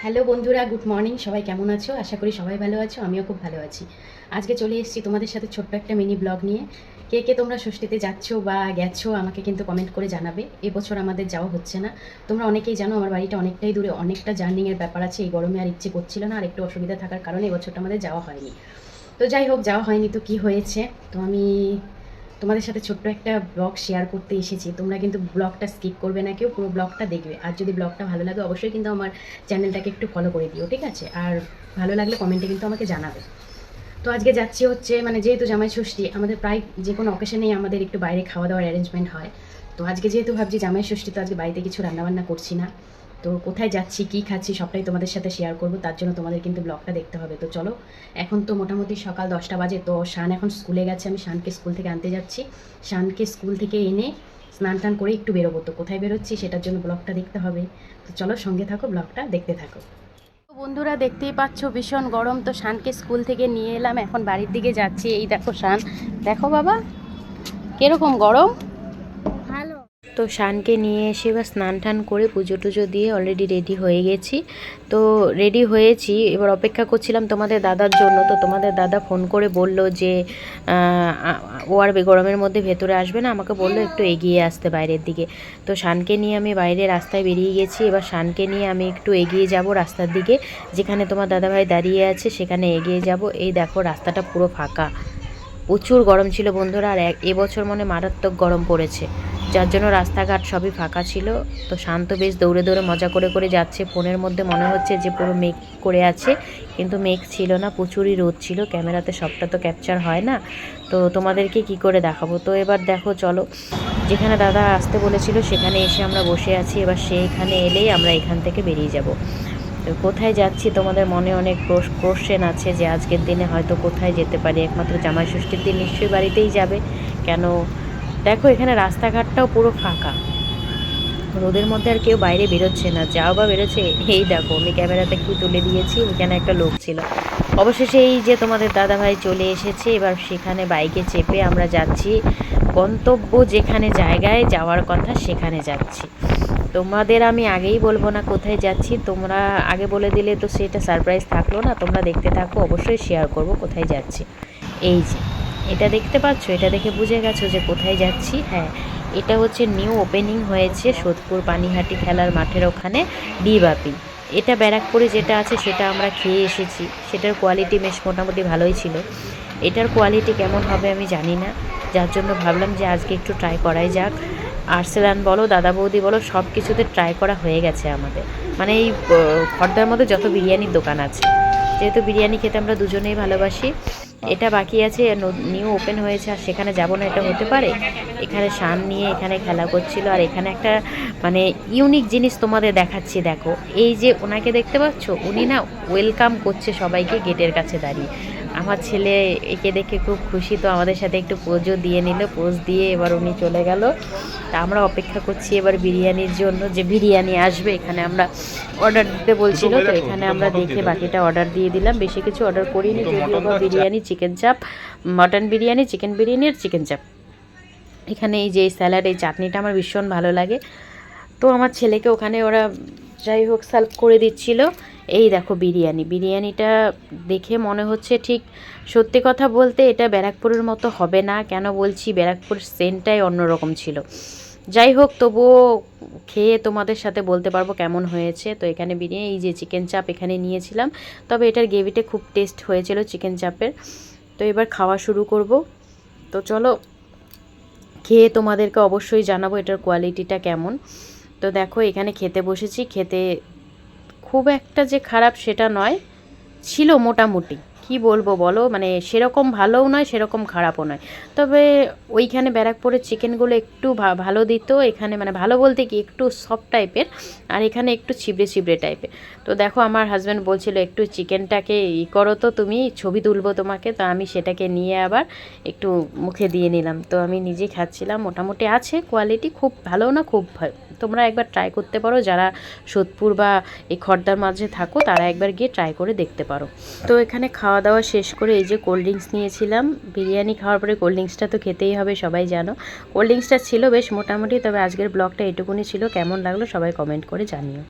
Hello বন্ধুরা, good morning. সবাই কেমন আছো? আশা করি সবাই ভালো আছো, আমিও খুব ভালো আছি। আজকে চলে এসেছি তোমাদের সাথে ছোট্ট একটা মিনি ব্লগ নিয়ে। কে কে তোমরা ষষ্ঠীতে যাচ্ছো বা গেছো আমাকে কিন্তু কমেন্ট করে জানাবে। এবছর আমাদের যাওয়া হচ্ছে না। তোমরা অনেকেই জানো আমার বাড়িটা অনেকটাই দূরে, অনেকটা জার্নিংয়ের ব্যাপার আছে। এই গরমে আর ইচ্ছে করছিল না, আর একটু অসুবিধা থাকার কারণে এবছরটা আমাদের যাওয়া হয়নি। তো যাই হোক, যাওয়া হয়নি তো কি হয়েছে, তো আমি তোমাদের সাথে ছোট্ট একটা ব্লগ শেয়ার করতে এসেছি। তোমরা কিন্তু ব্লগটা স্কিপ করবে না, কেউ পুরো ব্লগটা দেখবে। আর যদি ব্লগটা ভালো লাগে অবশ্যই কিন্তু আমার চ্যানেলটাকে একটু ফলো করে দিও, ঠিক আছে? আর ভালো লাগলে কমেন্টে কিন্তু আমাকে জানাবে। তো আজকে যাচ্ছি হচ্ছে, মানে যেহেতু জামাই ষষ্ঠী, আমাদের প্রায় যে কোনো অকেশনেই আমাদের একটু বাইরে খাওয়া দাওয়ার অ্যারেঞ্জমেন্ট হয়। তো আজকে যেহেতু ভাবছি জামাই ষষ্ঠী, তো আজকে বাড়িতে কিছু রান্নাবান্না করছি না। তো কোথায় যাচ্ছি, কী খাচ্ছি সবটাই তোমাদের সাথে শেয়ার করব। তার জন্য তোমাদের কিন্তু ব্লগটা দেখতে হবে। তো চলো, এখন তো মোটামুটি সকাল 10টা বাজে। তো শান এখন স্কুলে গেছে, আমি শানকে স্কুল থেকে আনতে যাচ্ছি। শানকে স্কুল থেকে এনে স্নান টান করে একটু বেরোবো। তো কোথায় বেরোচ্ছি সেটার জন্য ব্লগটা দেখতে হবে। তো চলো, সঙ্গে থাকো, ব্লগটা দেখতে থাকো। বন্ধুরা, দেখতেই পাচ্ছ ভীষণ গরম। তো শানকে স্কুল থেকে নিয়ে এলাম, এখন বাড়ির দিকে যাচ্ছি। এই দেখো শান, দেখো বাবা কিরকম গরম। তো শানকে নিয়ে এসে বা স্নান টান করে পুজো টুজো দিয়ে অলরেডি রেডি হয়ে গেছি। তো রেডি হয়েছি, এবার অপেক্ষা করছিলাম তোমাদের দাদার জন্য। তো তোমাদের দাদা ফোন করে বলল যে ও আর গরমের মধ্যে ভেতরে আসবে না, আমাকে বললো একটু এগিয়ে আসতে বাইরের দিকে। তো শানকে নিয়ে আমি বাইরে রাস্তায় বেরিয়ে গেছি। এবার শানকে নিয়ে আমি একটু এগিয়ে যাব রাস্তার দিকে, যেখানে তোমার দাদাভাই দাঁড়িয়ে আছে সেখানে এগিয়ে যাব। এই দেখো রাস্তাটা পুরো ফাঁকা, প্রচুর গরম ছিল বন্ধুরা। আর এবছর মনে মারাত্মক গরম পড়েছে, যার জন্য রাস্তাঘাট সবই ফাঁকা ছিল। তো শান্ত বেশ দৌড়ে দৌড়ে মজা করে করে যাচ্ছে। ফোনের মধ্যে মনে হচ্ছে যে পুরো মেঘ করে আছে, কিন্তু মেঘ ছিল না, প্রচুরই রোদ ছিল। ক্যামেরাতে সবটা তো ক্যাপচার হয় না, তো তোমাদেরকে কি করে দেখাবো। তো এবার দেখো, চলো, যেখানে দাদা আসতে বলেছিল সেখানে এসে আমরা বসে আছি। এবার সেইখানে এলেই আমরা এখান থেকে বেরিয়ে যাব। তো কোথায় যাচ্ছি তোমাদের মনে অনেক কোশ্চেন আছে যে আজকের দিনে হয়তো কোথায় যেতে পারি। একমাত্র জামাই ষষ্ঠীর দিন নিশ্চয়ই বাড়িতেই যাবে। কেন, দেখো এখানে রাস্তাঘাটটাও পুরো ফাঁকা, রোদের মধ্যে আর কেউ বাইরে বেরোচ্ছে না। যাও বা বেরোচ্ছে, এই দেখো আমি ক্যামেরাতে কি তুলে দিয়েছি, ওখানে একটা লোক ছিল। অবশেষে এই যে তোমাদের দাদাভাই চলে এসেছে। এবার সেখানে বাইকে চেপে আমরা যাচ্ছি গন্তব্য, যেখানে জায়গায় যাওয়ার কথা সেখানে যাচ্ছি। তোমাদের আমি আগেই বলবো না কোথায় যাচ্ছি, তোমরা আগে বলে দিলে তো সেটা সারপ্রাইজ থাকলো না। তোমরা দেখতে থাকো, অবশ্যই শেয়ার করব কোথায় যাচ্ছি। এই যে এটা দেখতে পাচ্ছ, এটা দেখে বুঝে গেছো যে কোথায় যাচ্ছি। হ্যাঁ, এটা হচ্ছে নিউ ওপেনিং হয়েছে সোদপুর পানিহাটি খেলার মাঠের ওখানে ডিবাপি। এটা ব্যারাকপুরে যেটা আছে সেটা আমরা খেয়ে এসেছি, সেটার কোয়ালিটি বেশ মোটামুটি ভালোই ছিল। এটার কোয়ালিটি কেমন হবে আমি জানি না, যার জন্য ভাবলাম যে আজকে একটু ট্রাই করাই যাক। আর্সেলান বলো, দাদা বৌদি বলো, সব কিছুতে ট্রাই করা হয়ে গেছে আমাদের। মানে এই খর্দার মধ্যে যত বিরিয়ানির দোকান আছে, যেহেতু বিরিয়ানি খেতে আমরা দুজনেই ভালোবাসি, এটা বাকি আছে, নিউ ওপেন হয়েছে আর সেখানে যাব না এটা হতে পারে। এখানে শান নিয়ে এখানে খেলা করছিল। আর এখানে একটা মানে ইউনিক জিনিস তোমাদের দেখাচ্ছি, দেখো এই যে ওনাকে দেখতে পাচ্ছ, উনি না ওয়েলকাম করছে সবাইকে গেটের কাছে দাঁড়িয়ে। আমার ছেলে একে দেখে খুব খুশি, তো আমাদের সাথে একটু পোজও দিয়ে নিল। পোজ দিয়ে এবার উনি চলে গেল। তা আমরা অপেক্ষা করছি এবার বিরিয়ানির জন্য, যে বিরিয়ানি আসবে। এখানে আমরা অর্ডার দিতে বলছিল, তো এখানে আমরা দেখে বাকিটা অর্ডার দিয়ে দিলাম। বেশি কিছু অর্ডার করিনি, যদিও বা বিরিয়ানি, চিকেন চাপ, মটন বিরিয়ানি, চিকেন বিরিয়ানি আর চিকেন চাপ। এখানে এই যে স্যালাড, এই চাটনিটা আমার ভীষণ ভালো লাগে। তো আমার ছেলেকে ওখানে ওরা যাই হোক সার্ভ করে দিচ্ছিল। এই দেখো বিরিয়ানি, বিরিয়ানিটা দেখে মনে হচ্ছে, ঠিক সত্যি কথা বলতে এটা ব্যারাকপুরের মতো হবে না। কেন বলছি, ব্যারাকপুর সেন্টটাই অন্যরকম ছিল। যাই হোক, তবুও খেয়ে তোমাদের সাথে বলতে পারবো কেমন হয়েছে। তো এখানে বিরিয়ানি, এই যে চিকেন চাপ এখানে নিয়েছিলাম, তবে এটার গ্রেভিটা খুব টেস্ট হয়েছিল চিকেন চাপের। তো এবার খাওয়া শুরু করব। তো চলো, খেয়ে তোমাদেরকে অবশ্যই জানাবো এটার কোয়ালিটিটা কেমন। তো দেখো এখানে খেতে বসেছি। খেতে খুব একটা যে খারাপ সেটা নয়, ছিল মোটামুটি। কি বলবো বলো, মানে সেরকম ভালোও নয় সেরকম খারাপও নয়। তবে ওইখানে ব্যারাকপুরের চিকেনগুলো একটু ভালো দিত, এখানে মানে ভালো বলতে কি একটু সফট টাইপের, আর এখানে একটু ছিবড়ে ছিবড়ে টাইপের। তো দেখো আমার হাজব্যান্ড বলছিল একটু চিকেনটাকে করো, তো তুমি ছবি তুলবো তোমাকে। তো আমি সেটাকে নিয়ে আবার একটু মুখে দিয়ে নিলাম। তো আমি নিজে খাচ্ছিলাম। মোটামুটি আছে কোয়ালিটি, খুব ভালো না খুব ভালো। তোমরা একবার ট্রাই করতে পারো, যারা সোদপুর বা এই খড়দার মাঝে থাকো তারা একবার গিয়ে ট্রাই করে দেখতে পারো। তো এখানে খাওয়া দাওয়া শেষ করে এই যে কোল্ড ড্রিঙ্কস নিয়েছিলাম। বিরিয়ানি খাওয়ার পরে কোল্ড ড্রিঙ্কসটা তো খেতেই হবে, সবাই জানো। কোল্ড ড্রিঙ্কসটা ছিল বেশ মোটামুটি। তবে আজকের ব্লগটা এটুকুনি ছিল, কেমন লাগলো সবাই কমেন্ট করে জানিও।